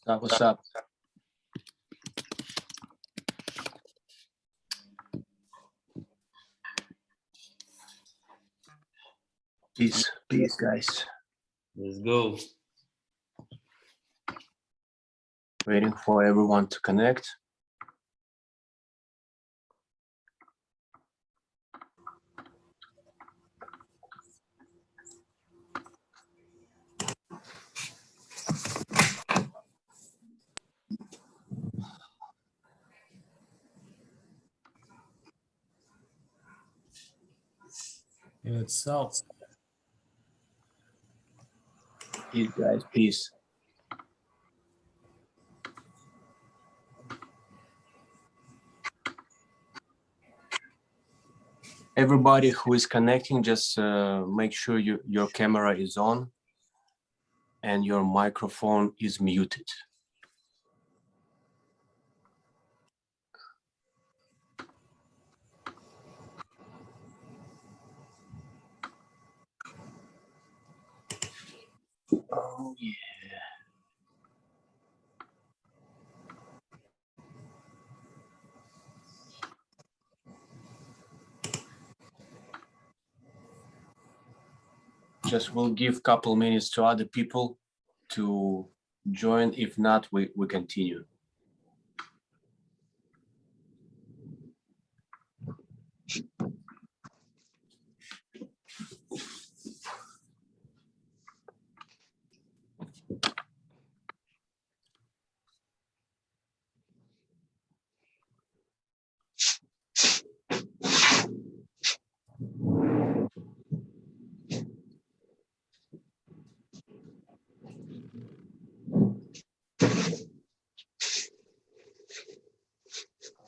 What's up? Peace, guys. Let's go. Waiting for everyone to connect. Itself. Peace, guys. Peace. Everybody who is connecting, just make sure your camera is on and your microphone is muted. Oh, yeah. Just we'll give a couple minutes to other people to join. If not, we continue.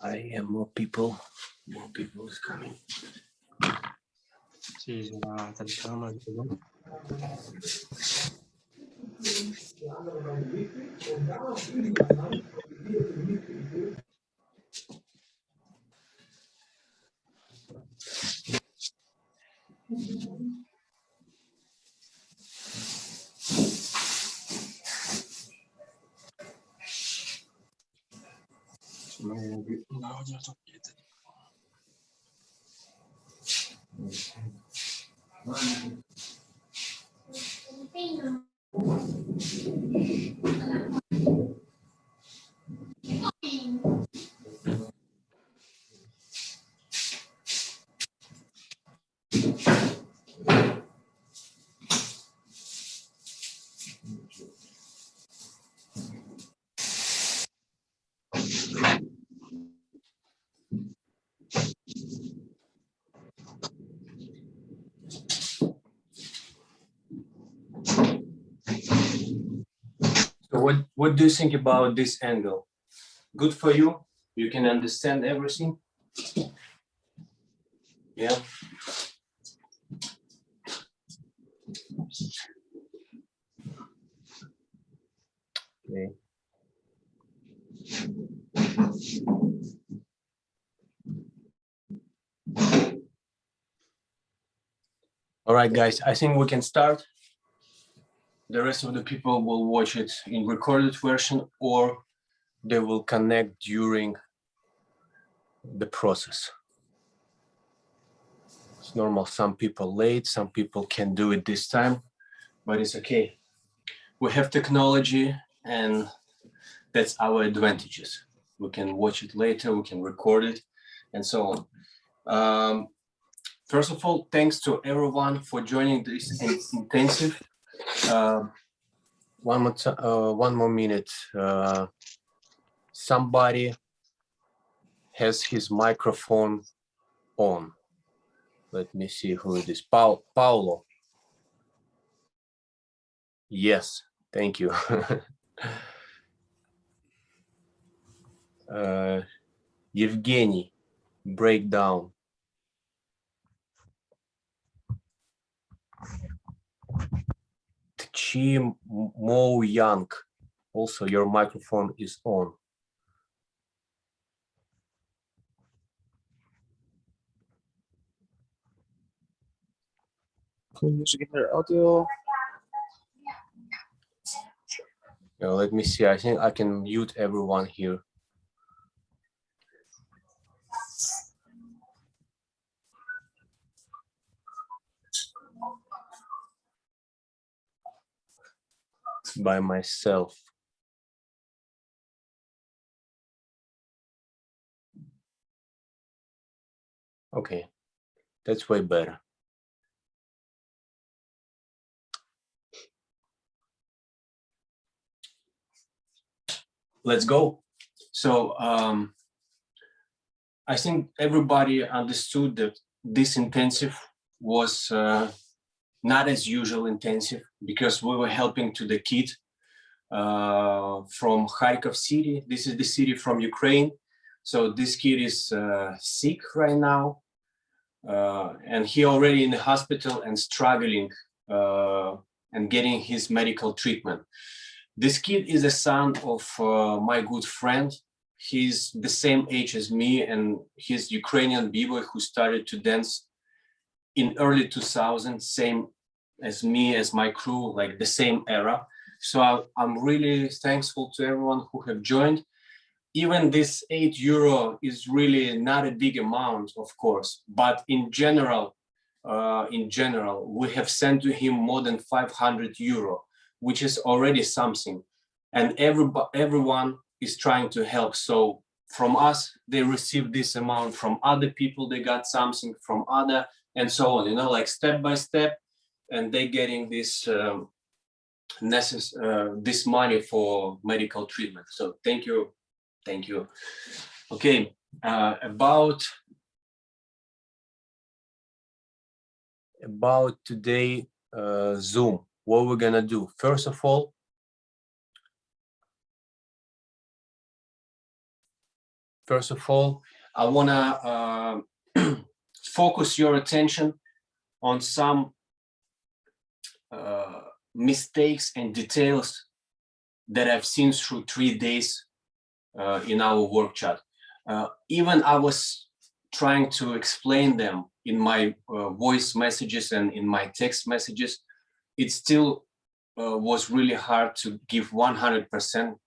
I am more people is coming. Sí, la cama. So what do you think about this angle? Good for you? You can understand everything? Yeah. Okay. All right, guys, I think we can start. The rest of the people will watch it in recorded version or they will connect during the process. It's normal, some people late, some people can do it this time, but it's okay. We have technology and that's our advantages. We can watch it later, we can record it and so on. First of all, thanks to everyone for joining this intensive. One more minute. Somebody has his microphone on. Let me see who it is. Paulo. Yes, thank you. Evgeny, breakdown. Chi Mo Yang. Also, your microphone is on. Please get their audio. Yeah, let me see. I think I can mute everyone here. By myself. Okay, that's way better. Let's go. So I think everybody understood that this intensive was not as usual intensive because we were helping to the kid from Kharkov city. This is the city from Ukraine. So this kid is sick right now. And he already in the hospital and struggling and getting his medical treatment. This kid is a son of my good friend. He's the same age as me, and he's Ukrainian b-boy who started to dance in early 2000s, same as me, as my crew, like the same era. So I'm really thankful to everyone who have joined. Even this €8 is really not a big amount, of course, but in general, we have sent to him more than €500, which is already something. And everyone is trying to help. So from us, they receive this amount. From other people, they got something from other, and so on, you know, like step by step, and they getting this this money for medical treatment. So thank you. Thank you. Okay, about today Zoom, what we're gonna do. First of all, I wanna focus your attention on some mistakes and details that I've seen through 3 days in our work chat. Even I was trying to explain them in my voice messages and in my text messages. It still was really hard to give 100%.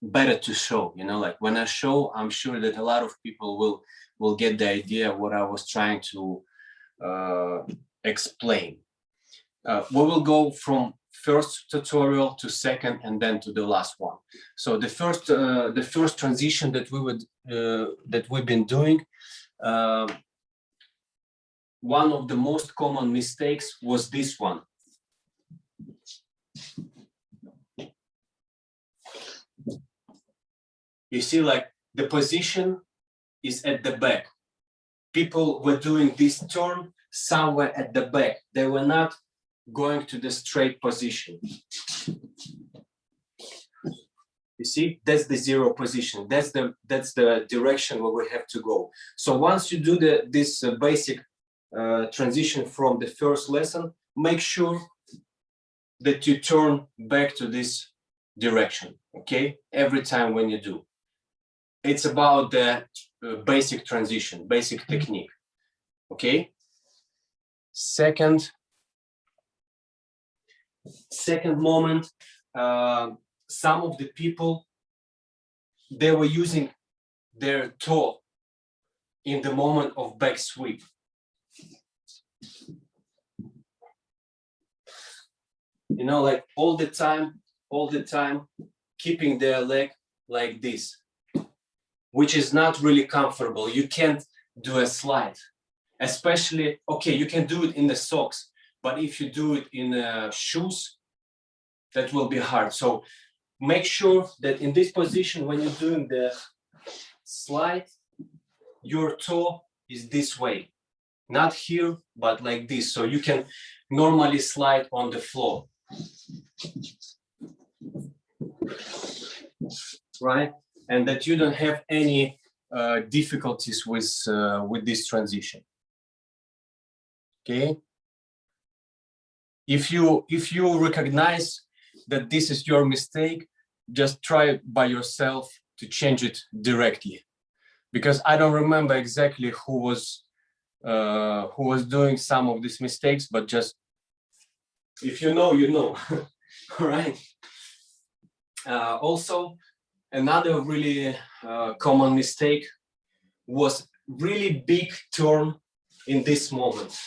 Better to show, you know, like when I show, I'm sure that a lot of people will get the idea of what I was trying to explain. We will go from first tutorial to second and then to the last one. So the first transition that we've been doing, one of the most common mistakes was this one. You see, like the position is at the back. People were doing this turn somewhere at the back. They were not going to the straight position. You see, that's the zero position. That's the direction where we have to go. So once you do this basic transition from the first lesson, make sure that you turn back to this direction, okay? Every time when you do. It's about the basic transition, basic technique, okay? Second moment, some of the people, they were using their toe in the moment of back sweep. You know, like all the time, keeping their leg like this, which is not really comfortable. You can't do a slide, especially, okay, you can do it in the socks, but if you do it in shoes, that will be hard. So make sure that in this position, when you're doing the slide, your toe is this way, not here, but like this. So you can normally slide on the floor. Right? And that you don't have any difficulties with this transition. Okay. If you recognize that this is your mistake, just try it by yourself to change it directly. Because I don't remember exactly who was doing some of these mistakes, but just if you know, you know. All right. Also, another really common mistake was really big turn in this moment.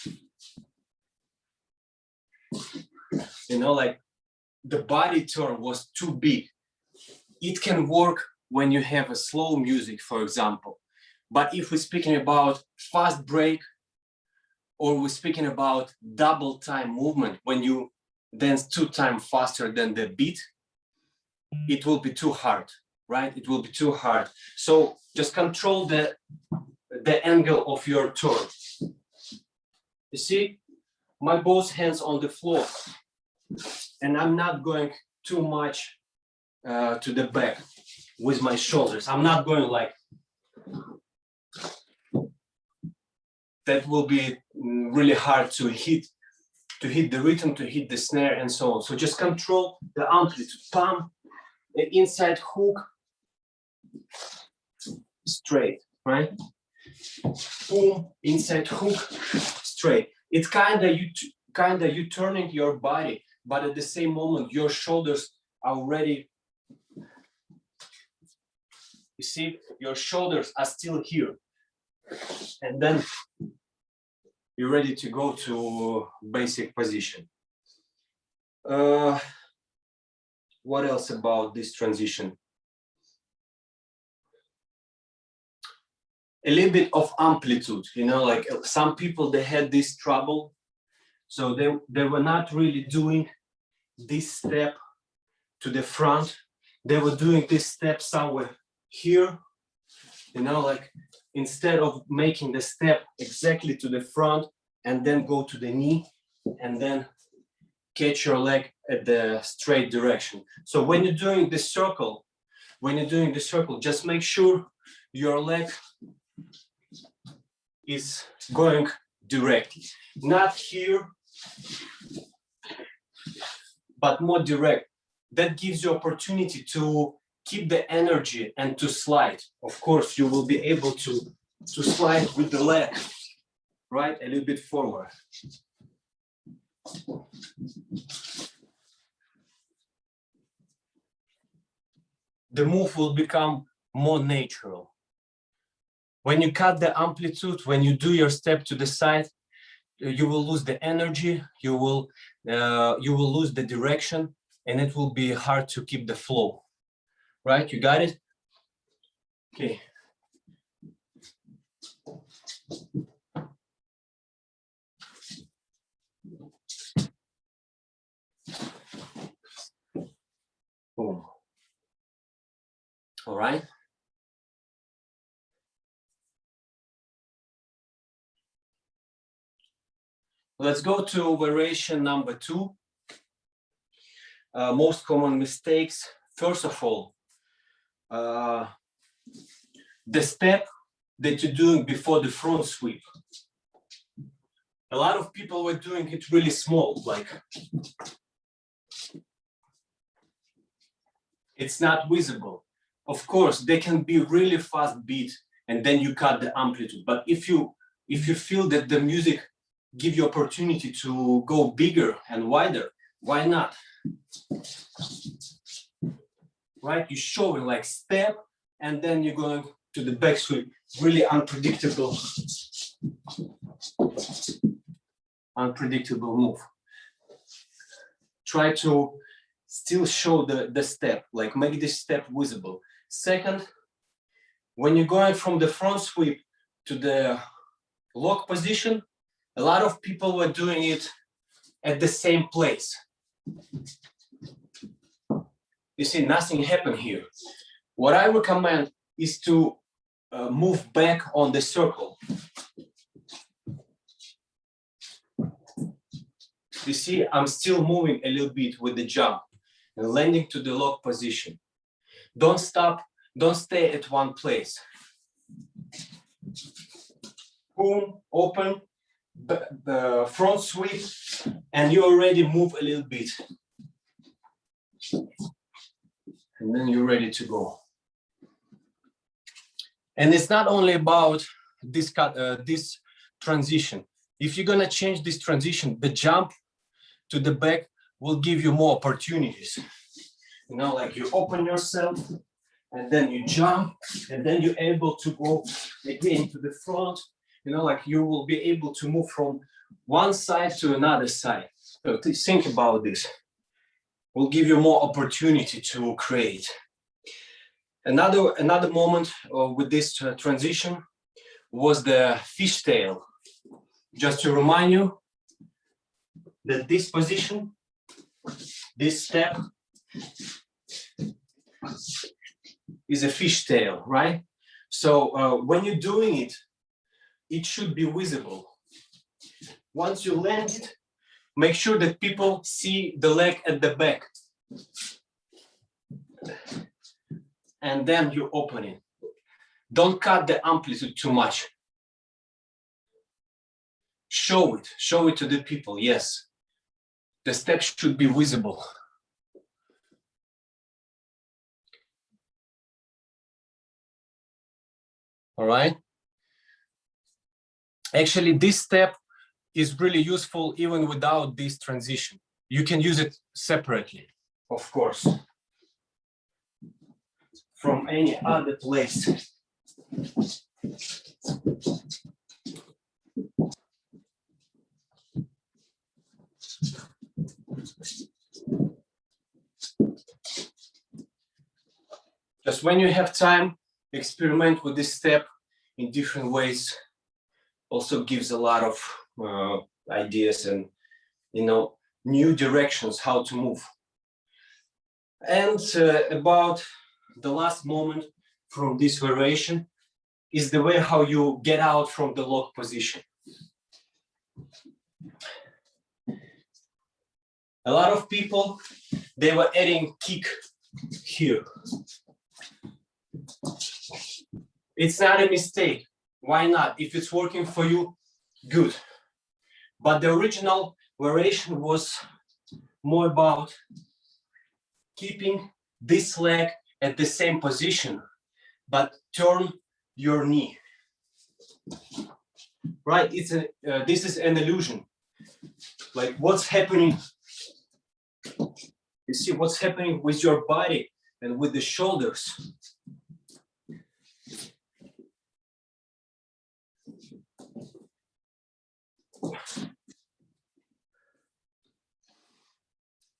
You know, like the body turn was too big. It can work when you have a slow music, for example. But if we're speaking about fast break, or we're speaking about double time movement, when you dance 2 times faster than the beat, it will be too hard, right? It will be too hard. So just control the angle of your turn. You see, my both hands on the floor, and I'm not going too much to the back with my shoulders. I'm not going like, that will be really hard to hit the rhythm, to hit the snare and so on. So just control the amplitude, palm, inside hook, straight, right? Boom, inside hook, straight. It's kind of you turning your body, but at the same moment your shoulders are already, you see, your shoulders are still here, and then you're ready to go to basic position. What else about this transition? A little bit of amplitude, you know, like some people, they had this trouble. So they were not really doing this step to the front. They were doing this step somewhere here, you know, like instead of making the step exactly to the front and then go to the knee and then catch your leg at the straight direction. So when you're doing the circle, just make sure your leg is going directly, not here, but more direct. That gives you opportunity to keep the energy and to slide. Of course, you will be able to slide with the leg, right? A little bit forward. The move will become more natural. When you cut the amplitude, when you do your step to the side, you will lose the energy, you will lose the direction, and it will be hard to keep the flow. Right? You got it? Okay. Boom. All right. Let's go to variation number 2. Most common mistakes. First of all, the step that you're doing before the front sweep. A lot of people were doing it really small, like it's not visible. Of course, they can be really fast beat, and then you cut the amplitude. But if you feel that the music give you opportunity to go bigger and wider, why not? Right? You're showing like step, and then you're going to the back sweep. Really unpredictable move. Try to still show the step, like make this step visible. Second, when you're going from the front sweep to the lock position, a lot of people were doing it at the same place. You see, nothing happened here. What I recommend is to move back on the circle. You see, I'm still moving a little bit with the jump and landing to the lock position. Don't stop, don't stay at one place. Boom, open, the front sweep, and you already move a little bit. And then you're ready to go. And it's not only about this transition. If you're gonna change this transition, the jump to the back will give you more opportunities. You know, like you open yourself, and then you jump, and then you're able to go again to the front. You know, like you will be able to move from one side to another side. So think about this. Will give you more opportunity to create. Another moment with this transition was the fishtail. Just to remind you that this position, this step is a fishtail, right? So when you're doing it, it should be visible. Once you land it, make sure that people see the leg at the back. And then you open it. Don't cut the amplitude too much. Show it to the people, yes. The step should be visible. All right. Actually, this step is really useful even without this transition. You can use it separately, of course, from any other place. Just when you have time, experiment with this step in different ways. Also gives a lot of ideas and, you know, new directions how to move. And about the last moment from this variation is the way how you get out from the lock position. A lot of people, they were adding kick here. It's not a mistake. Why not? If it's working for you, good. But the original variation was more about keeping this leg at the same position, but turn your knee. Right? This is an illusion. Like what's happening? You see what's happening with your body and with the shoulders.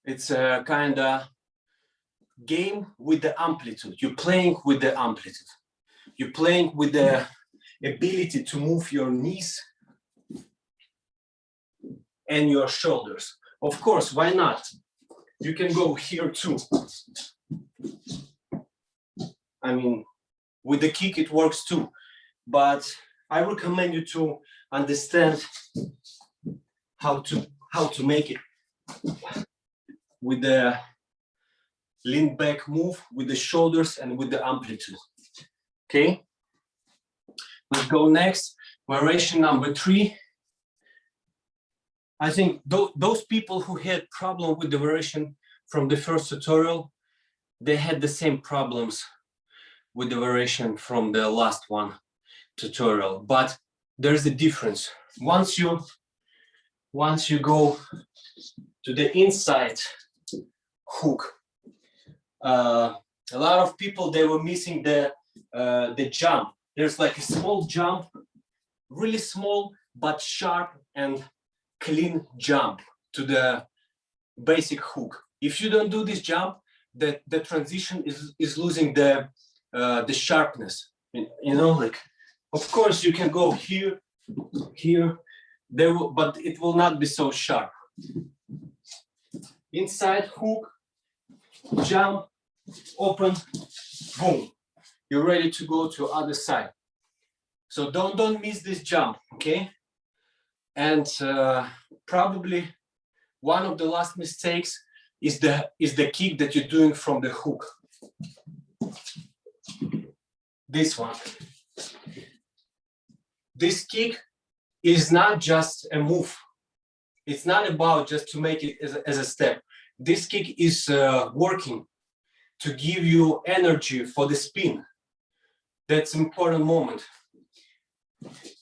It's a kind of game with the amplitude. You're playing with the amplitude. You're playing with the ability to move your knees and your shoulders. Of course, why not? You can go here too. I mean, with the kick it works too, but I recommend you to understand how to make it with the lean back move, with the shoulders and with the amplitude. Okay, let's go next. Variation number 3. I think those people who had problem with the variation from the first tutorial, they had the same problems with the variation from the last one tutorial, but there's a difference. Once you go to the inside hook, a lot of people, they were missing the jump. There's like a small jump, really small but sharp and clean jump to the basic hook. If you don't do this jump, the transition is losing the sharpness. You know, like, of course you can go here, but it will not be so sharp. Inside hook, jump, open, boom. You're ready to go to other side. So don't miss this jump, okay? And probably one of the last mistakes is the kick that you're doing from the hook. This one. This kick is not just a move. It's not about just to make it as a step. This kick is working to give you energy for the spin. That's an important moment.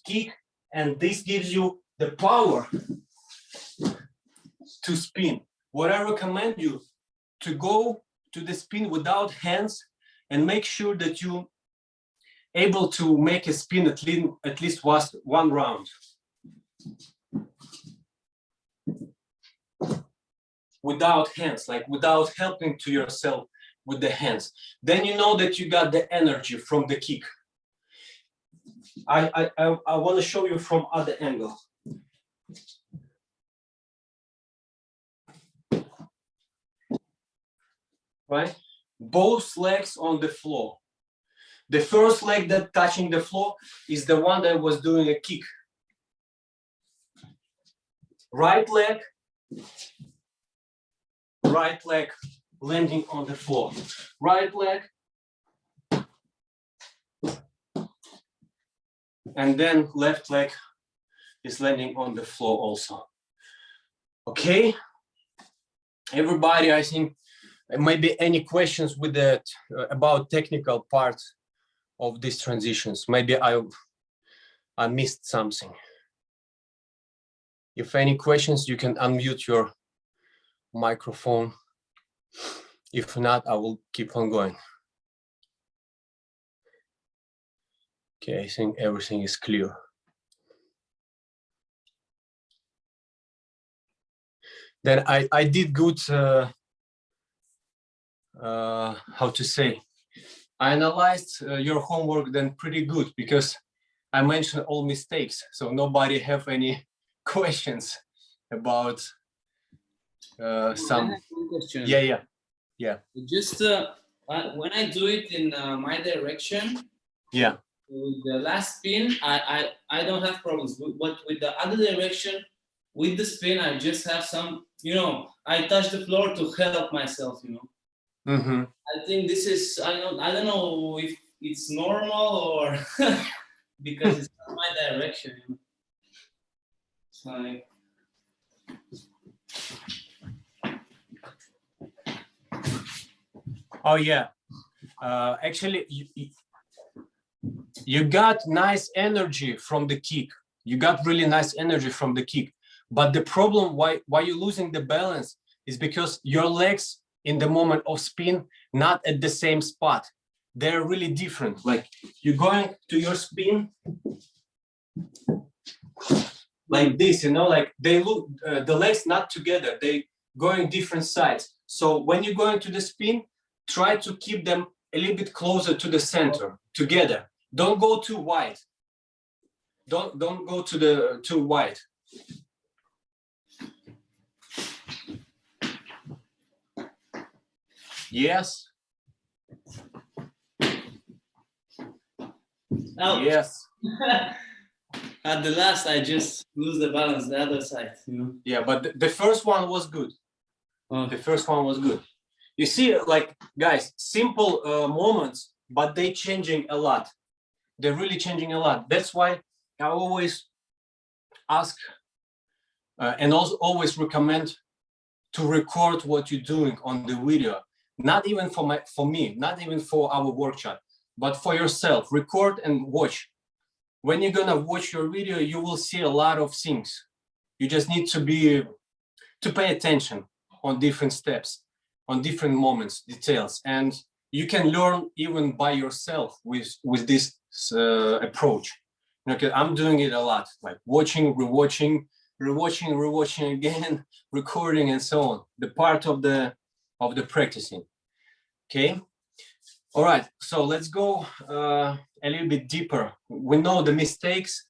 Kick, and this gives you the power to spin. What I recommend you to go to the spin without hands and make sure that you able to make a spin at least one round. Without hands, like without helping to yourself with the hands. Then you know that you got the energy from the kick. I want to show you from other angle. Right? Both legs on the floor. The first leg that touching the floor is the one that was doing a kick. Right leg landing on the floor. Right leg. And then left leg is landing on the floor also. Okay. Everybody, I think maybe any questions with that about technical parts of these transitions. Maybe I missed something. If any questions, you can unmute your microphone. If not, I will keep on going. Okay, I think everything is clear. Then I did good, how to say, I analyzed your homework then pretty good because I mentioned all mistakes. So nobody have any questions about some. Question. Yeah. Just when I do it in my direction, Yeah. with the last spin, I don't have problems. But with the other direction, with the spin, I just have some, I touch the floor to help myself, Mm-hmm. I think this is, I don't know if it's normal or because it's not my direction. It's like, oh yeah, actually you got nice energy from the kick. You got really nice energy from the kick. But the problem why you're losing the balance is because your legs in the moment of spin not at the same spot. They're really different. Like you're going to your spin like this, like they look, the legs not together. They going different sides. So when you're going to the spin, try to keep them a little bit closer to the center together. Don't go too wide. Don't go to the too wide. Yes. oh. Yes. At the last, I just lose the balance the other side, Yeah, but the first one was good. Oh. The first one was good. You see, like, guys, simple moments, but they changing a lot. They're really changing a lot. That's why I always ask and also always recommend to record what you're doing on the video. Not even for me, not even for our workshop, but for yourself. Record and watch. When you're gonna watch your video, you will see a lot of things. You just need to pay attention on different steps, on different moments, details, and you can learn even by yourself with this approach. Okay, I'm doing it a lot, like watching, rewatching again, recording, and so on. The part of the practicing. Okay. All right. So let's go a little bit deeper. We know the mistakes.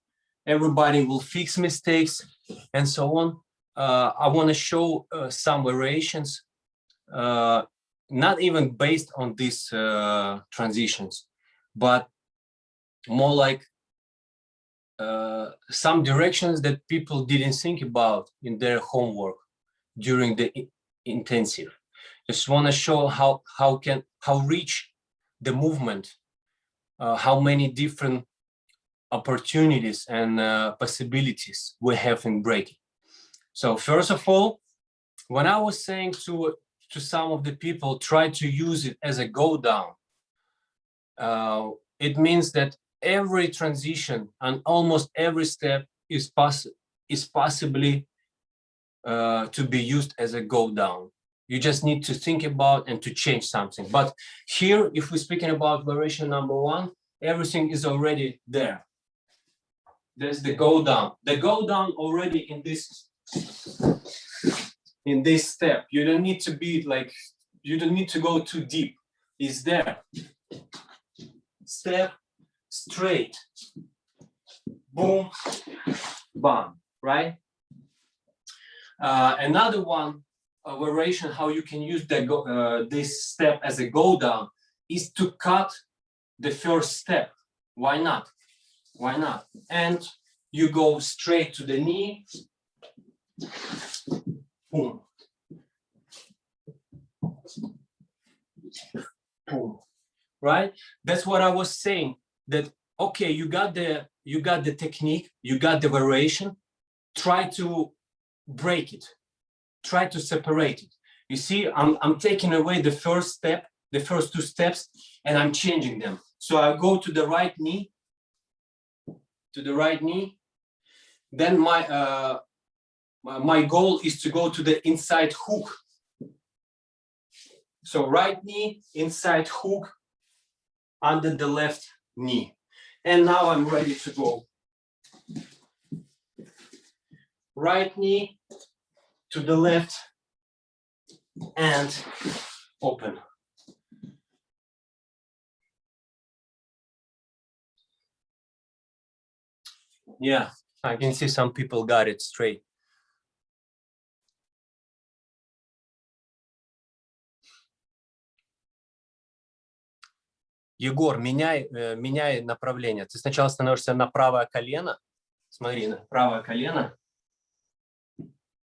Everybody will fix mistakes, and so on. I want to show some variations, not even based on these transitions, but more like some directions that people didn't think about in their homework during the intensive. Just want to show how rich the movement, how many different opportunities and possibilities we have in breaking. So first of all, when I was saying to some of the people, try to use it as a go down, it means that every transition and almost every step is possibly to be used as a go down. You just need to think about and to change something. But here, if we're speaking about variation number 1, everything is already there. There's the go down. The go down already in this step. You don't need to be like, you don't need to go too deep. It's there. Step, straight, boom, bam, right? Another one, variation how you can use this step as a go down is to cut the first step. Why not? Why not? And you go straight to the knee, boom, boom, right? That's what I was saying, that okay, you got the technique, you got the variation, try to break it, try to separate it. You see, I'm taking away the first step, the first 2 steps, and I'm changing them. So I go to the right knee, then my goal is to go to the inside hook. So right knee, inside hook, under the left knee. And now I'm ready to go. Right knee to the left and open. Yeah, I can see some people got it straight. Егор, меняй направление. Ты сначала становишься на правое колено. Смотри, на правое колено.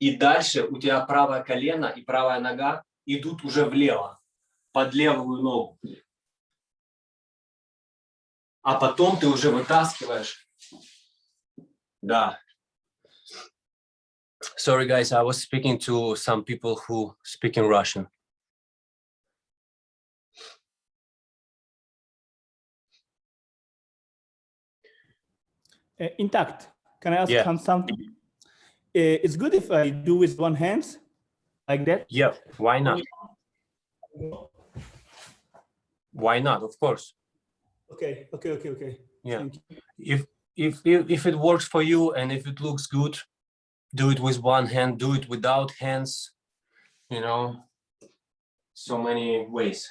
И дальше у тебя правое колено и правая нога идут уже влево, под левую ногу. А потом ты уже вытаскиваешь. Да. Sorry, guys, I was speaking to some people who speak in Russian. Intact. Can I ask something? It's good if I do with one hand, like that? Yeah, why not? Why not? Of course. Okay. Yeah. If it works for you and if it looks good, do it with one hand, do it without hands, you know, so many ways.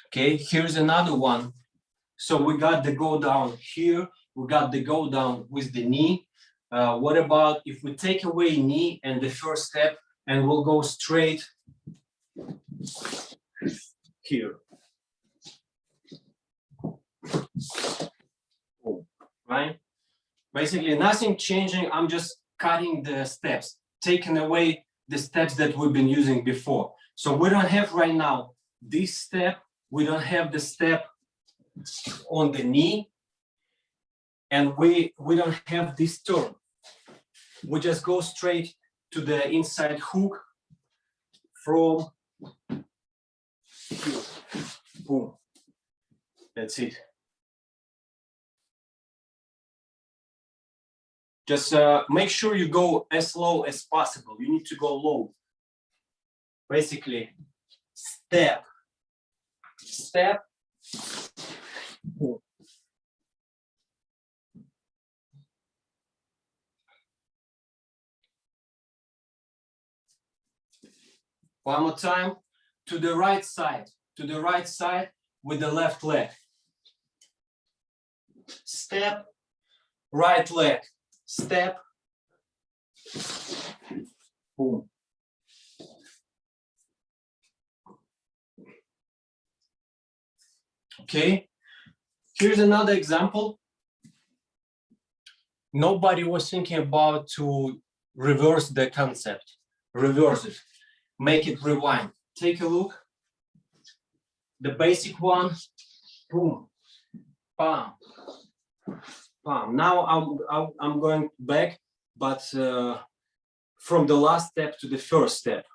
Okay, here's another one. So we got the go down here, we got the go down with the knee. What about if we take away knee and the first step and we'll go straight here. Right? Basically nothing changing, I'm just cutting the steps, taking away the steps that we've been using before. So we don't have right now this step, we don't have the step on the knee, and we don't have this turn. We just go straight to the inside hook from here. Boom. That's it. Just make sure you go as low as possible. You need to go low. Basically, step, step. Boom. One more time, to the right side with the left leg. Step, right leg, step, boom. Okay, here's another example. Nobody was thinking about to reverse the concept, reverse it, make it rewind. Take a look. The basic one, boom, bam, bam. Now I'm going back, but from the last step to the first step.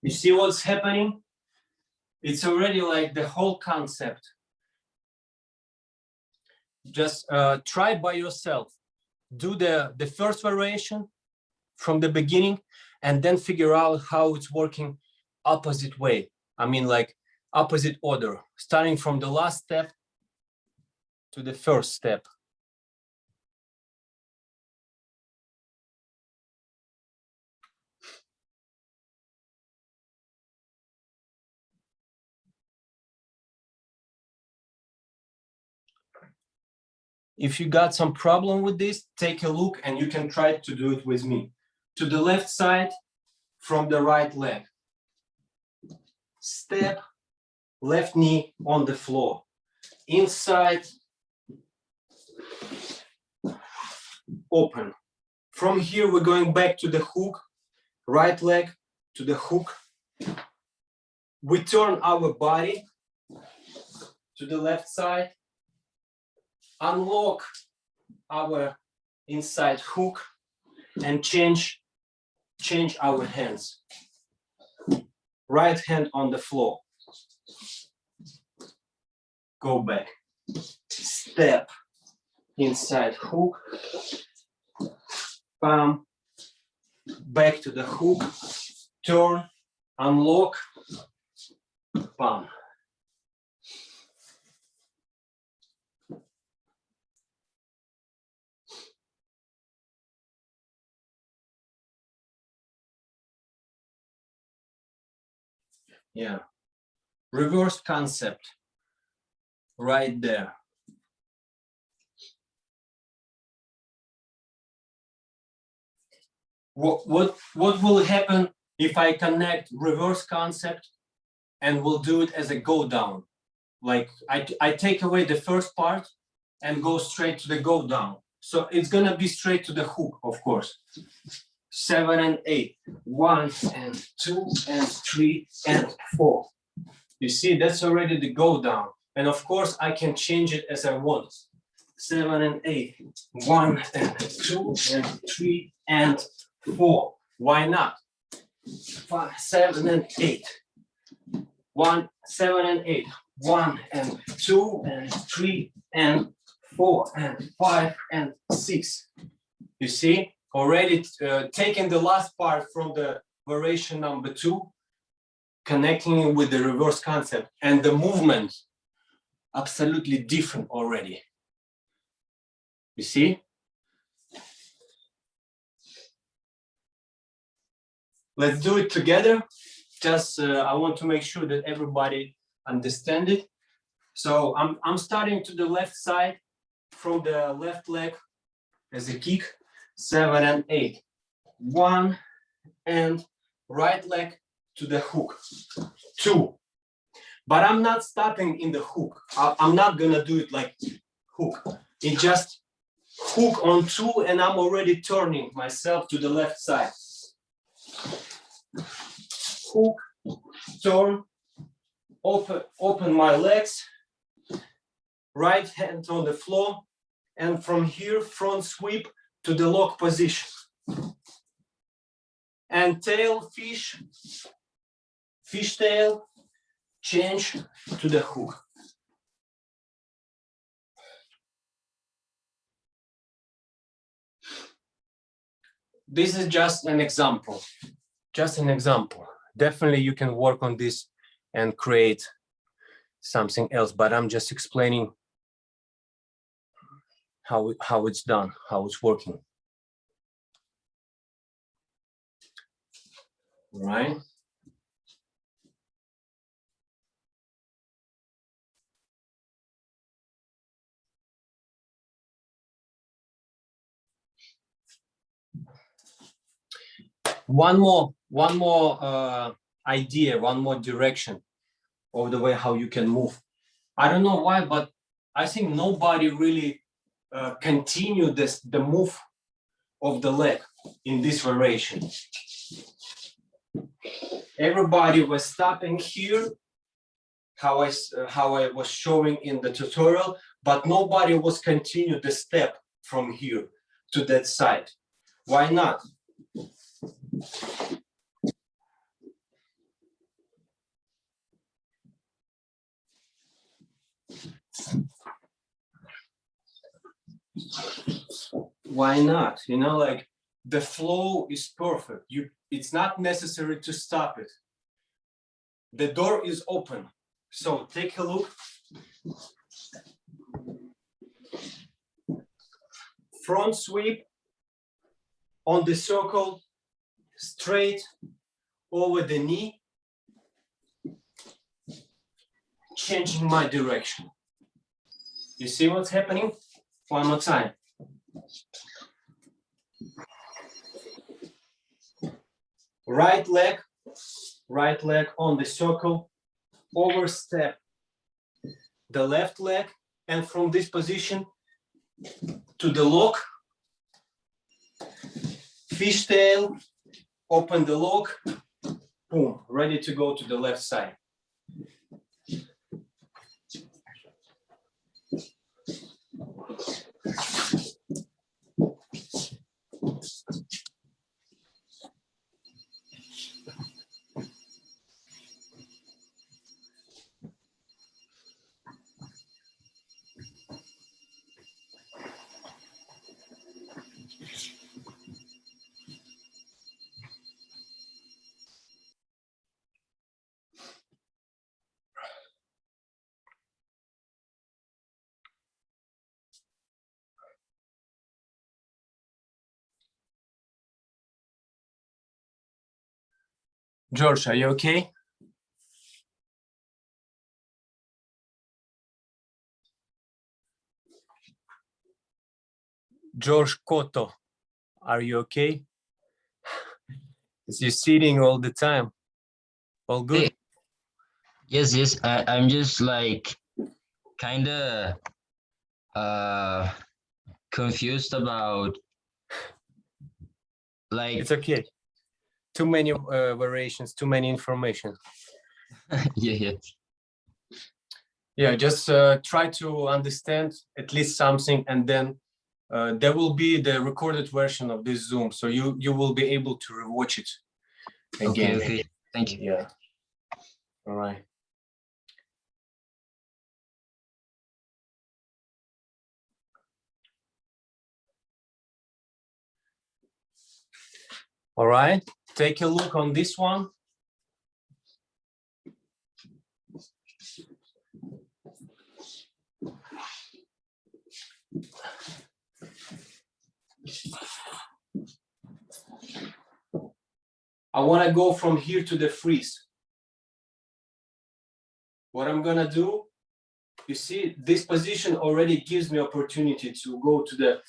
You see what's happening? It's already like the whole concept. Just try by yourself. Do the first variation from the beginning and then figure out how it's working opposite way. I mean, like opposite order, starting from the last step to the first step. If you got some problem with this, take a look and you can try to do it with me. To the left side from the right leg. Step, left knee on the floor. Inside, open. From here, we're going back to the hook, right leg to the hook. We turn our body to the left side, unlock our inside hook and change our hands. Right hand on the floor. Go back. Step inside hook. Bam. Back to the hook. Turn. Unlock. Bam. Yeah. Reverse concept. Right there. What will happen if I connect reverse concept and we'll do it as a go down? Like I take away the first part and go straight to the go down. So it's gonna be straight to the hook, of course. 7 and 8. 1 and 2 and 3 and 4. You see, that's already the go down. And of course, I can change it as I want. 7 and 8. 1 and 2 and 3 and 4. Why not? 5, 7 and 8. 1, 7 and 8. 1 and 2 and 3 and 4 and 5 and 6. You see, already taking the last part from the variation number 2, connecting it with the reverse concept, and the movement absolutely different already. You see? Let's do it together. Just I want to make sure that everybody understand it. So I'm starting to the left side from the left leg as a kick. 7 and 8. 1 and right leg to the hook. 2. But I'm not stopping in the hook. I'm not gonna do it like hook. It just hook on 2 and I'm already turning myself to the left side. Hook, turn, open my legs, right hand on the floor, and from here front sweep to the lock position. And tail, fish tail, change to the hook. This is just an example. Just an example. Definitely you can work on this and create something else, but I'm just explaining how it's done, how it's working. All right. One more idea, one more direction of the way how you can move. I don't know why, but I think nobody really continue the move of the leg in this variation. Everybody was stopping here, how I was showing in the tutorial, but nobody was continue the step from here to that side. Why not? Why not? You know, like the flow is perfect. It's not necessary to stop it. The door is open. So take a look. Front sweep on the circle, straight over the knee, changing my direction. You see what's happening? One more time. Right leg on the circle, overstep the left leg, and from this position to the lock, fishtail, open the lock, boom, ready to go to the left side. George, are you okay? George Cotto, are you okay? Is you sitting all the time? All good? Hey, yes. I'm just like kind of confused about like. It's okay. Too many variations, too many information. Yeah. Yeah, just try to understand at least something, and then there will be the recorded version of this Zoom, so you will be able to rewatch it again. Okay. Thank you. Yeah. All right. All right. Take a look on this one. I want to go from here to the freeze. What I'm gonna do, you see, this position already gives me opportunity to go to the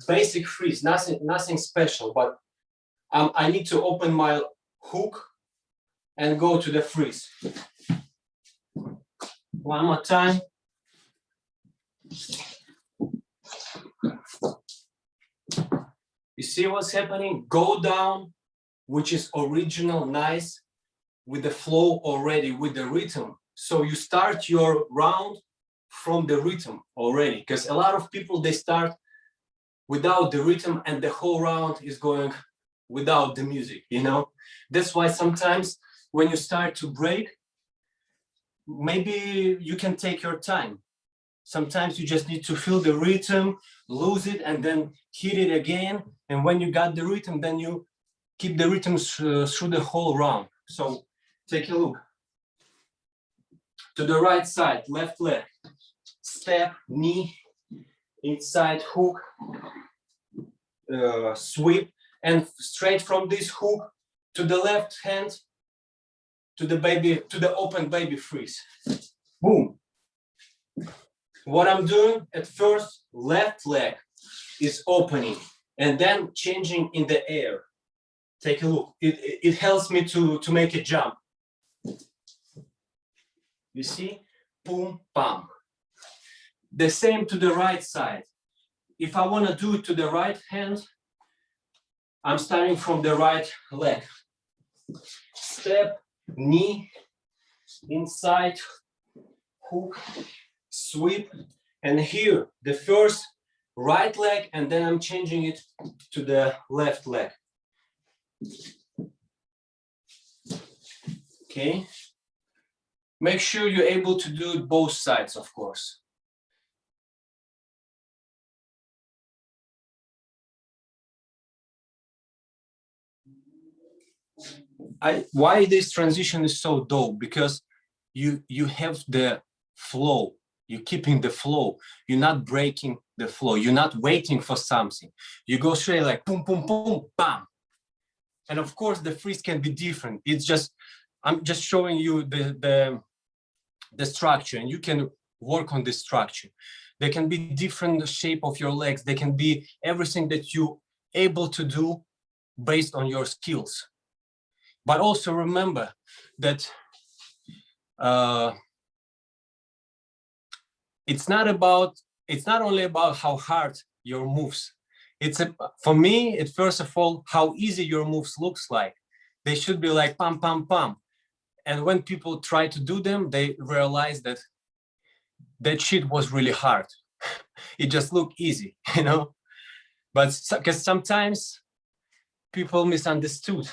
basic freeze, nothing special, but I need to open my hook and go to the freeze. One more time. You see what's happening? Go down, which is original, nice, with the flow already, with the rhythm. So you start your round from the rhythm already, because a lot of people, they start without the rhythm and the whole round is going without the music, you know? That's why sometimes when you start to break, maybe you can take your time. Sometimes you just need to feel the rhythm, lose it, and then hit it again. And when you got the rhythm, then you keep the rhythm through the whole round. So take a look. To the right side, left leg, step, knee, inside hook, sweep, and straight from this hook to the left hand, to the open baby freeze. Boom. What I'm doing at first, left leg is opening and then changing in the air. Take a look. It helps me to make a jump. You see? Boom, bam. The same to the right side. If I want to do it to the right hand, I'm starting from the right leg. Step, knee, inside, hook, sweep, and here the first right leg, and then I'm changing it to the left leg. Okay. Make sure you're able to do it both sides, of course. Why this transition is so dope? Because you have the flow. You're keeping the flow. You're not breaking the flow. You're not waiting for something. You go straight like boom, boom, boom, bam. And of course, the freeze can be different. It's just, I'm just showing you the structure, and you can work on this structure. There can be different shape of your legs. There can be everything that you're able to do based on your skills. But also remember that it's not only about how hard your moves. For me, it's first of all how easy your moves looks like. They should be like pam, pam, pam. And when people try to do them, they realize that that shit was really hard. It just looked easy, you know? But because sometimes people misunderstood.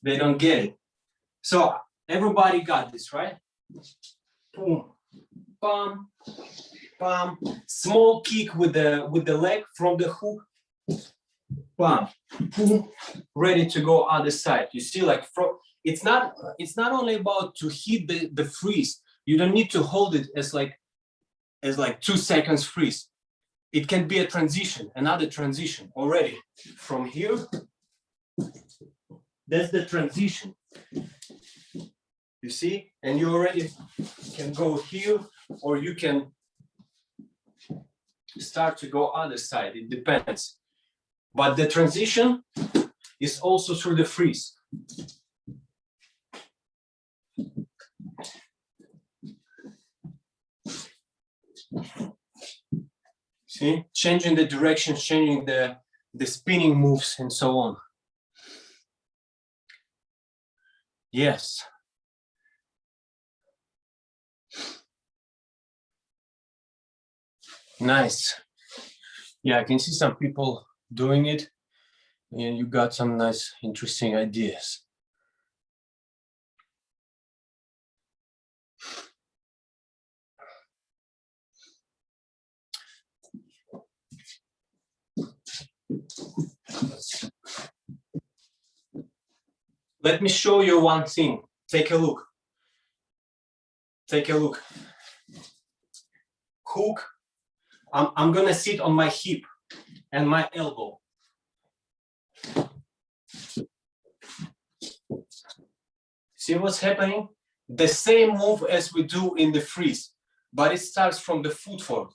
They don't get it. So everybody got this, right? Boom, bam, bam. Small kick with the leg from the hook. Bam, boom. Ready to go other side. You see, like it's not only about to hit the freeze. You don't need to hold it as like 2 seconds freeze. It can be a transition, another transition already. From here, that's the transition. You see? And you already can go here, or you can start to go other side. It depends. But the transition is also through the freeze. See? Changing the direction, changing the spinning moves, and so on. Yes. Nice. Yeah, I can see some people doing it, and you got some nice, interesting ideas. Let me show you one thing. Take a look. Take a look. Hook. I'm gonna sit on my hip and my elbow. See what's happening? The same move as we do in the freeze, but it starts from the footwork.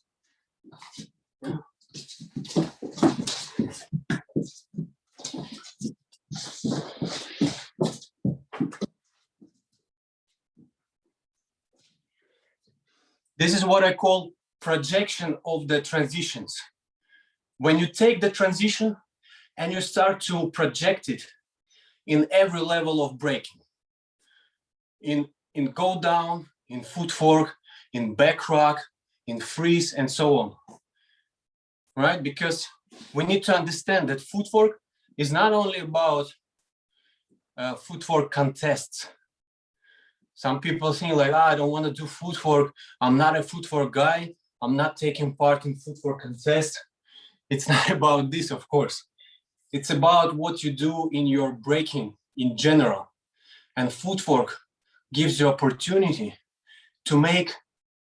This is what I call projection of the transitions. When you take the transition and you start to project it in every level of breaking, in go down, in footwork, in back rock, in freeze, and so on, right? Because we need to understand that footwork is not only about footwork contests. Some people think like, I don't want to do footwork. I'm not a footwork guy. I'm not taking part in footwork contests. It's not about this, of course. It's about what you do in your breaking in general. And footwork gives you opportunity to make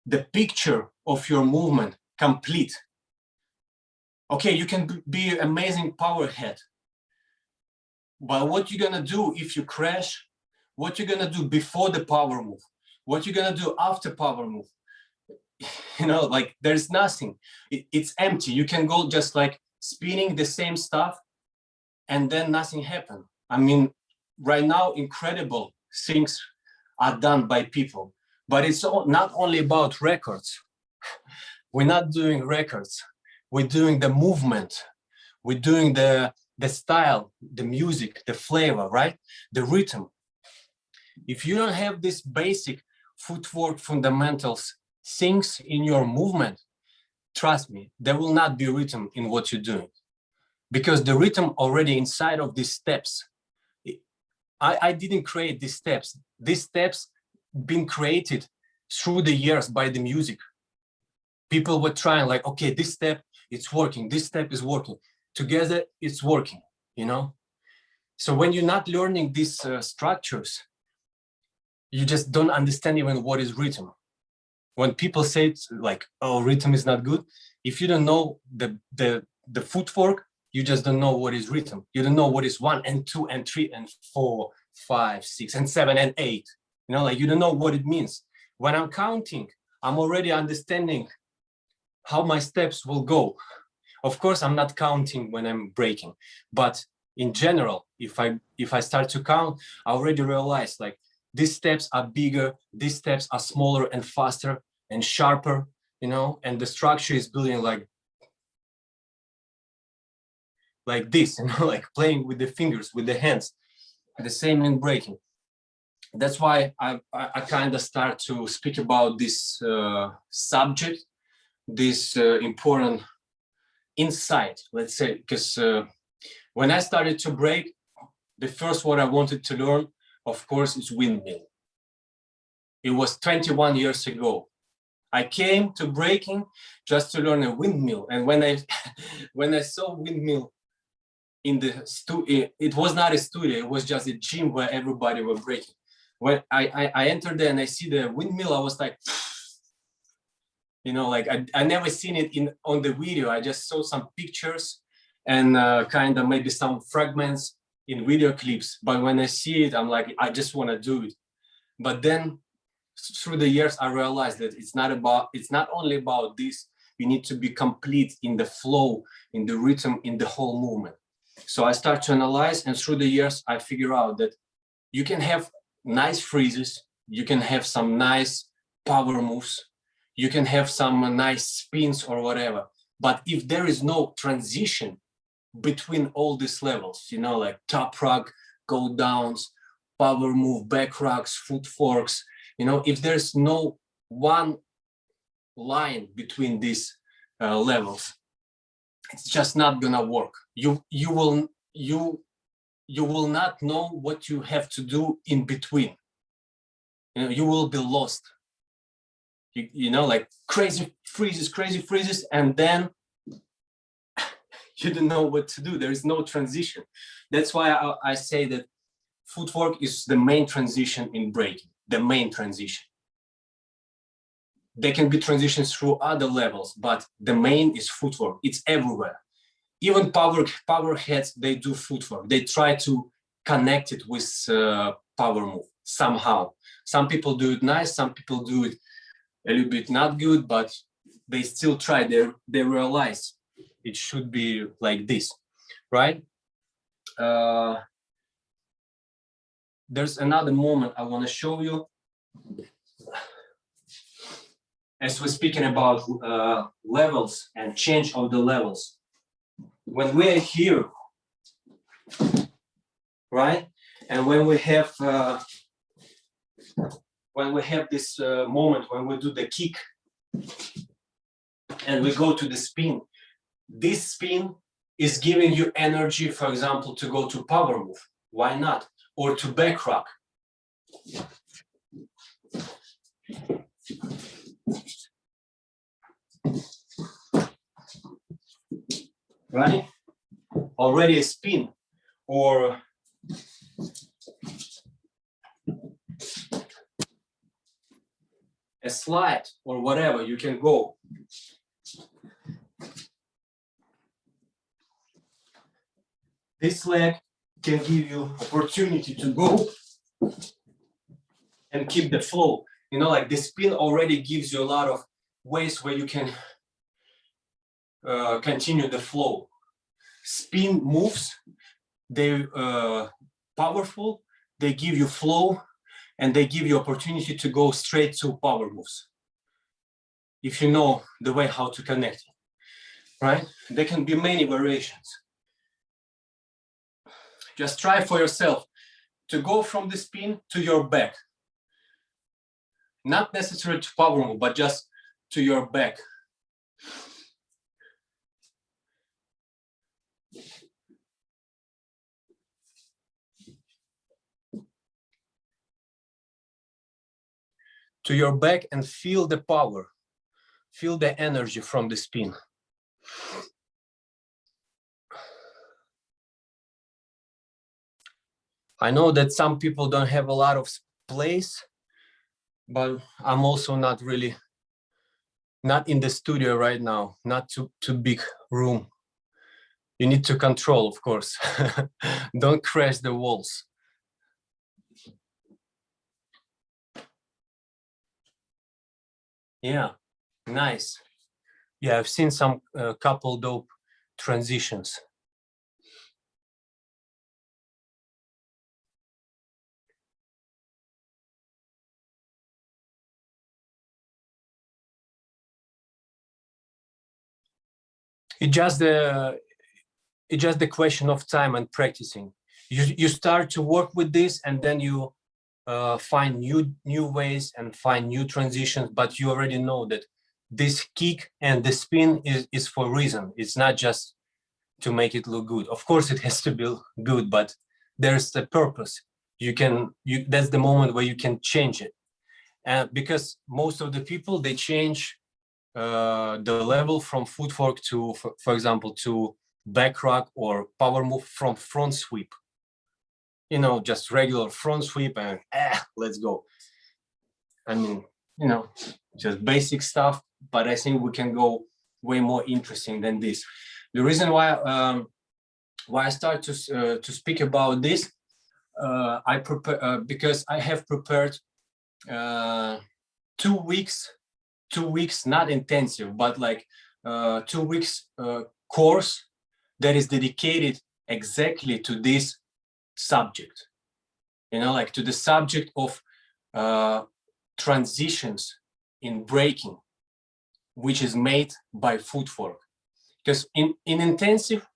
the picture of your movement complete. Okay, you can be an amazing power head, but what you're gonna do if you crash, what you're gonna do before the power move, what you're gonna do after power move, you know, like there's nothing. It's empty. You can go just like spinning the same stuff and then nothing happened. I mean, right now, incredible things are done by people, but it's not only about records. We're not doing records. We're doing the movement. We're doing the style, the music, the flavor, right? The rhythm. If you don't have this basic footwork fundamentals things in your movement, trust me, there will not be rhythm in what you're doing, because the rhythm already inside of these steps. I didn't create these steps. These steps been created through the years by the music. People were trying like, okay, this step, it's working. This step is working. Together, it's working, you know? So when you're not learning these structures, you just don't understand even what is rhythm. When people say like, oh, rhythm is not good, if you don't know the footwork, you just don't know what is rhythm. You don't know what is 1 and 2 and 3 and 4, 5, 6 and 7 and 8. You know, like you don't know what it means. When I'm counting, I'm already understanding how my steps will go. Of course, I'm not counting when I'm breaking, but in general, if I start to count, I already realize like these steps are bigger, these steps are smaller and faster and sharper, you know, and the structure is building like this, you know, like playing with the fingers, with the hands, the same in breaking. That's why I kind of start to speak about this subject, this important insight, let's say, because when I started to break, the first what I wanted to learn, of course, is windmill. It was 21 years ago. I came to breaking just to learn a windmill, and when I saw windmill in the studio, it was not a studio, it was just a gym where everybody were breaking. When I entered there and I see the windmill, I was like, you know, like I never seen it on the video. I just saw some pictures and kind of maybe some fragments in video clips. But when I see it, I'm like, I just want to do it. But then through the years, I realized that it's not only about this. You need to be complete in the flow, in the rhythm, in the whole movement. So I start to analyze, and through the years, I figure out that you can have nice freezes, you can have some nice power moves, you can have some nice spins or whatever. But if there is no transition between all these levels, you know, like top rock, go downs, power move, back rocks, foot forks, you know, if there's no one line between these levels, it's just not gonna work. You will not know what you have to do in between. You know, you will be lost. You know, like crazy freezes, and then you don't know what to do. There is no transition. That's why I say that footwork is the main transition in breaking, the main transition. There can be transitions through other levels, but the main is footwork. It's everywhere. Even power heads, they do footwork. They try to connect it with power move somehow. Some people do it nice, some people do it a little bit not good, but they still try. They realize it should be like this, right? There's another moment I want to show you. As we're speaking about levels and change of the levels, when we're here, right, and when we have this moment when we do the kick and we go to the spin, this spin is giving you energy, for example, to go to power move. Why not? Or to back rock. Right? Already a spin or a slide or whatever, you can go. This leg can give you opportunity to go and keep the flow. You know, like the spin already gives you a lot of ways where you can continue the flow. Spin moves, they're powerful, they give you flow, and they give you opportunity to go straight to power moves. If you know the way how to connect it, right? There can be many variations. Just try for yourself to go from the spin to your back. Not necessarily to power move, but just to your back. To your back and feel the power, feel the energy from the spin. I know that some people don't have a lot of place, but I'm also not in the studio right now, not too big room. You need to control, of course. Don't crash the walls. Yeah, nice. Yeah, I've seen some couple dope transitions. It's just the question of time and practicing. You start to work with this, and then you find new ways and find new transitions. But you already know that this kick and the spin is for a reason. It's not just to make it look good. Of course, it has to be good, but there's the purpose. That's the moment where you can change it, and because most of the people, they change the level from footwork to, for example, to back rock or power move from front sweep. You know, just regular front sweep and let's go. I mean, you know, just basic stuff, but I think we can go way more interesting than this. The reason why I start to speak about this, I prepare because I have prepared 2 weeks, not intensive, but like 2 weeks course that is dedicated exactly to this subject. You know, like to the subject of transitions in breaking, which is made by footwork. Because in intensive,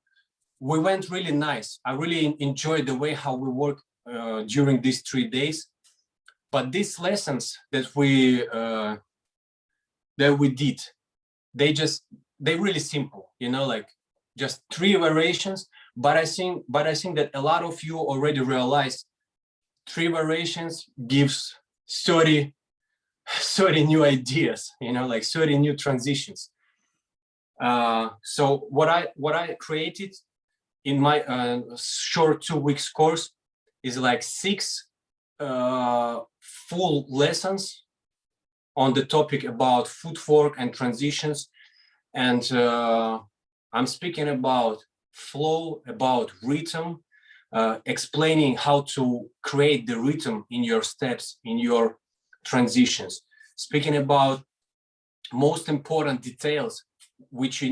we went really nice. I really enjoyed the way how we work during these 3 days. But these lessons that we did, they really simple. You know, like just 3 variations. But I think that a lot of you already realized 3 variations gives 30 new ideas. You know, like 30 new transitions. So what I created in my short 2 weeks course is like 6 full lessons on the topic about footwork and transitions, and I'm speaking about flow, about rhythm, explaining how to create the rhythm in your steps, in your transitions, speaking about most important details which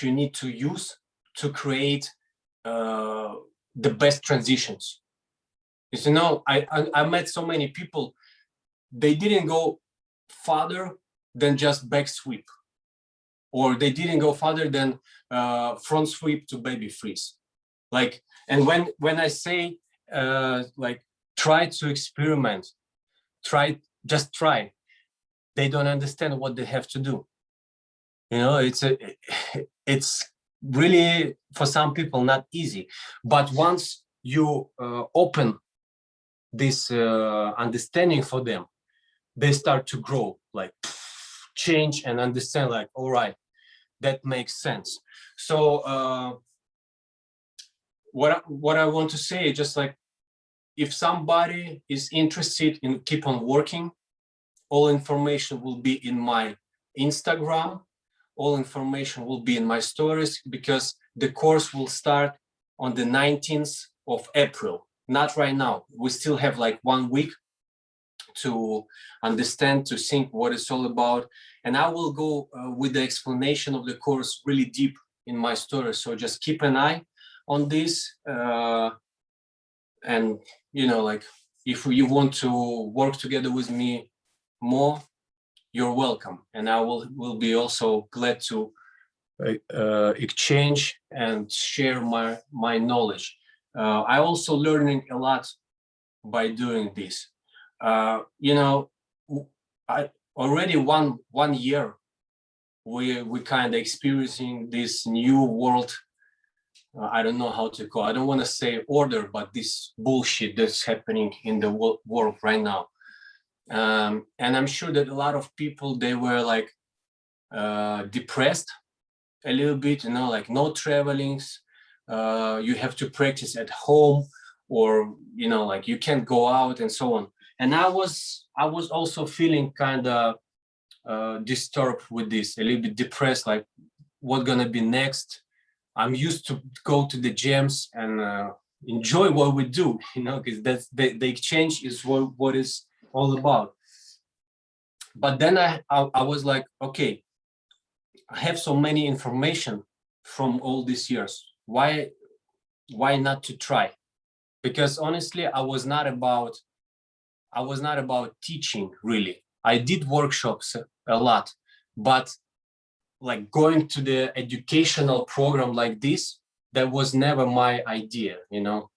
you need to use to create the best transitions. You know, I met so many people, they didn't go farther than just back sweep, or they didn't go farther than front sweep to baby freeze. Like, and when I say like try to experiment, just try, they don't understand what they have to do. You know, it's really, for some people, not easy. But once you open this understanding for them, they start to grow, like change and understand, like, all right, that makes sense. So what I want to say is just like, if somebody is interested in keep on working, all information will be in my Instagram. All information will be in my stories, because the course will start on the 19th of April. Not right now. We still have like 1 week to understand, to think what it's all about. And I will go with the explanation of the course really deep in my story. So just keep an eye on this. And, you know, like, if you want to work together with me more, you're welcome. And I will be also glad to exchange and share my knowledge. I also learning a lot by doing this. You know, I already one year we kind of experiencing this new world. I don't know how to call. I don't want to say order, but this bullshit that's happening in the world right now. And I'm sure that a lot of people, they were like depressed a little bit, you know, like no travelings, you have to practice at home, or you know, like you can't go out and so on. And I was also feeling kind of disturbed with this, a little bit depressed, like what's gonna be next. I'm used to go to the gyms and enjoy what we do, you know, because that's the exchange is what is all about. But then I was like, okay, I have so many information from all these years. Why not to try? Because honestly, I was not about teaching really. I did workshops a lot, but like going to the educational program like this, that was never my idea, you know.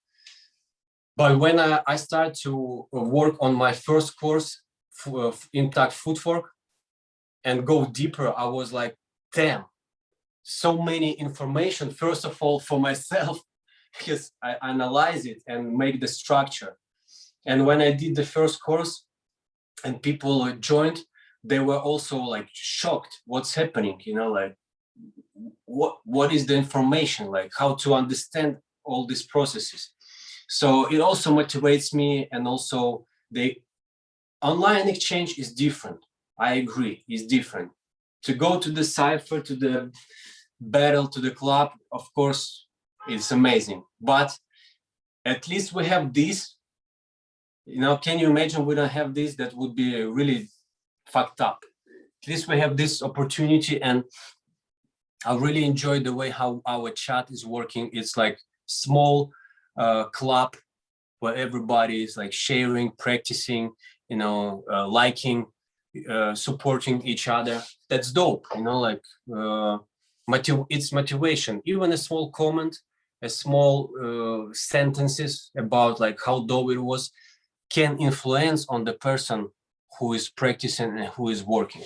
But when I started to work on my first course, Intact Footwork, and go deeper, I was like, damn, so many information, first of all, for myself, because I analyze it and make the structure. And when I did the first course and people joined, they were also like shocked what's happening, you know, like what is the information, like how to understand all these processes. So it also motivates me. And also the online exchange is different. I agree, it's different. To go to the cipher, to the battle, to the club, of course, it's amazing. But at least we have this, you know. Can you imagine we don't have this? That would be really fucked up. At least we have this opportunity, and I really enjoy the way how our chat is working. It's like small club where everybody is like sharing, practicing, you know, liking, supporting each other. That's dope, you know, like it's motivation. Even a small comment, a small sentences about like how dope it was can influence on the person who is practicing and who is working.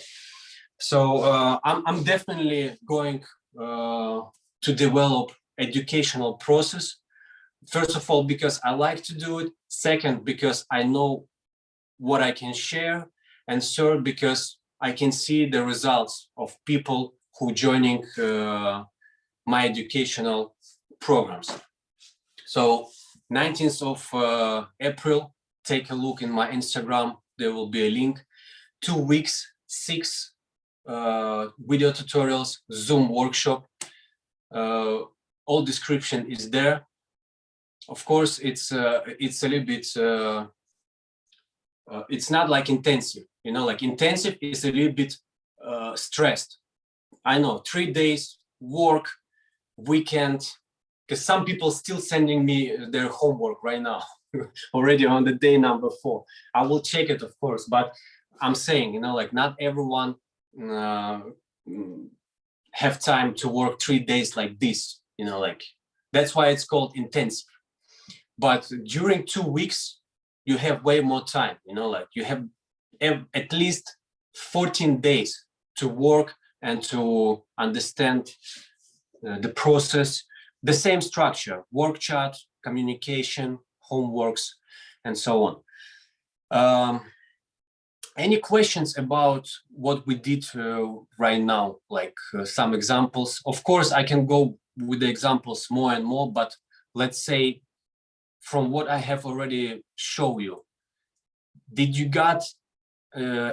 So I'm definitely going to develop educational process. First of all, because I like to do it. Second, because I know what I can share. And third, because I can see the results of people who joining my educational programs. So 19th of April, take a look in my Instagram. There will be a link. 2 weeks, 6 video tutorials, Zoom workshop. All description is there. Of course, it's a little bit, it's not like intensive, you know, like intensive is a little bit stressed. I know, 3 days work, weekend, because some people still sending me their homework right now, already on the day number 4. I will check it, of course, but I'm saying, you know, like not everyone have time to work 3 days like this, you know, like that's why it's called intensive. But during 2 weeks, you have way more time, you know, like you have at least 14 days to work and to understand the process, the same structure, work chat, communication, homeworks, and so on. Any questions about what we did right now, like some examples? Of course, I can go with the examples more and more, but let's say from what I have already shown you, did you got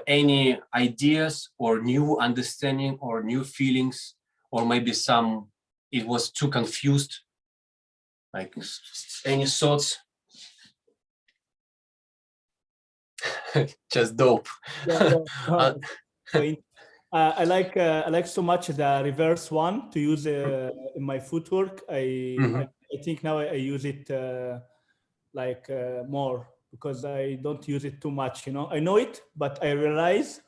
any ideas or new understanding or new feelings, or maybe some it was too confused? Like any thoughts? Just dope. Yeah, I like so much the reverse one to use in my footwork. I think now I use it like more because I don't use it too much. I know it, but I realize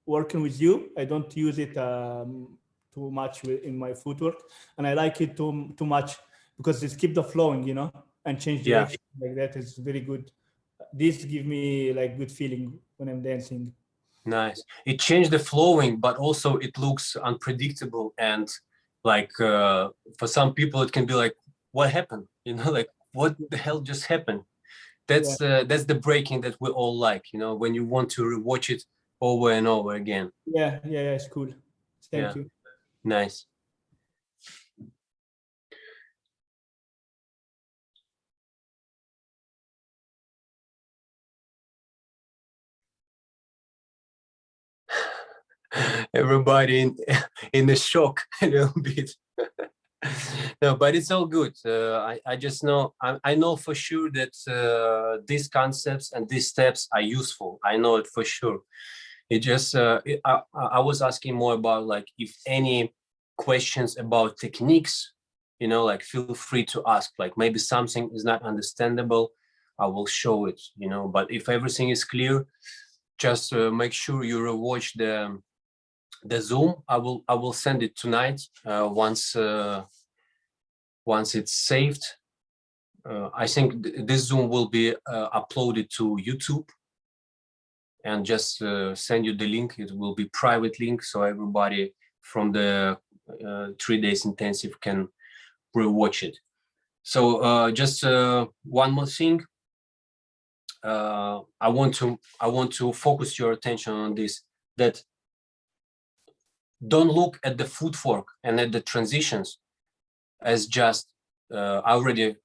working with you, I don't use it too much in my footwork, and I like it too much because it keep the flowing, and change direction like that is very good. This give me like good feeling when I'm dancing. Nice. It changed the flowing, but also it looks unpredictable, and like for some people it can be like, what happened? Like what the hell just happened? That's the breaking that we all like, when you want to rewatch it over and over again. Yeah, it's cool. Thank you. Nice. Everybody in the shock a little bit. No, but it's all good. I just know, I know for sure that these concepts and these steps are useful. I know it for sure. It just, I was asking more about like, if any questions about techniques, like feel free to ask, like maybe something is not understandable, I will show it, but if everything is clear, just make sure you rewatch the Zoom. I will send it tonight once it's saved. I think this Zoom will be uploaded to YouTube, and just send you the link. It will be private link, so everybody from the 3 days intensive can rewatch it. So just one more thing. I want to focus your attention on this, that don't look at the footwork and at the transitions as just, I already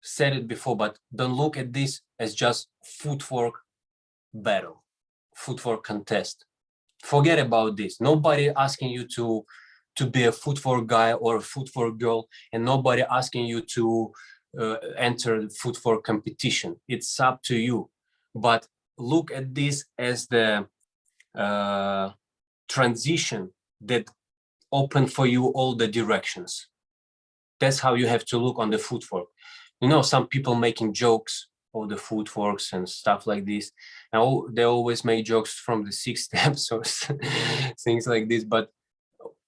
said it before, but don't look at this as just footwork battle, footwork contest. Forget about this. Nobody asking you to be a footwork guy or a footwork girl, and nobody asking you to enter the footwork competition. It's up to you. But look at this as the transition that open for you all the directions. That's how you have to look on the footwork. Some people making jokes of the footworks and stuff like this. Now they always make jokes from the 6 steps or things like this, but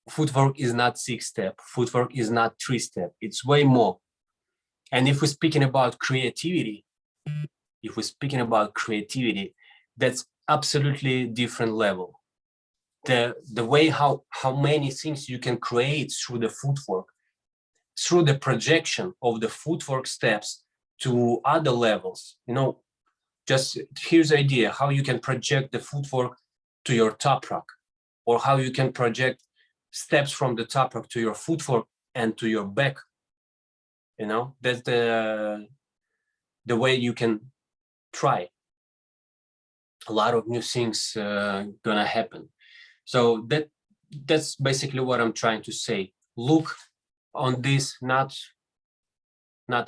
footwork is not 6-step. Footwork is not 3-step. It's way more. And if we're speaking about creativity, that's absolutely different level. The way how many things you can create through the footwork, through the projection of the footwork steps to other levels. Just here's the idea, how you can project the footwork to your top rock, or how you can project steps from the top rock to your footwork and to your back. That's the way you can try. A lot of new things gonna happen. So that's basically what I'm trying to say. Look on this, not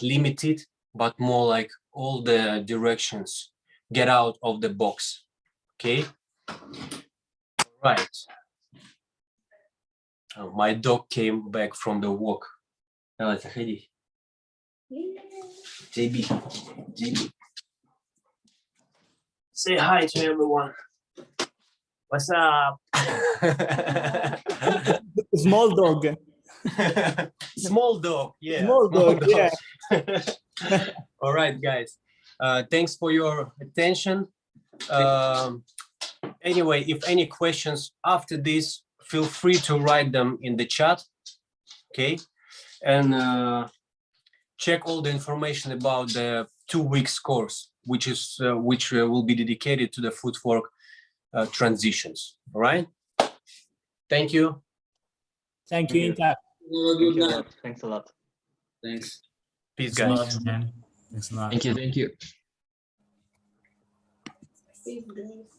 limited, but more like all the directions. Get out of the box. Okay. Right. Oh, my dog came back from the walk. JB. Say hi to everyone. What's up? Small dog. Small dog, yeah. Small dog, yeah. All right, guys. Thanks for your attention. Anyway, if any questions after this, feel free to write them in the chat, okay? And check all the information about the 2 weeks course, which will be dedicated to the footwork transitions. All right. Thank you. Thank you, Inta. Thanks a lot. Thanks. Peace, Thanks a guys. lot, man. Thanks a lot. Thank you. Peace, guys.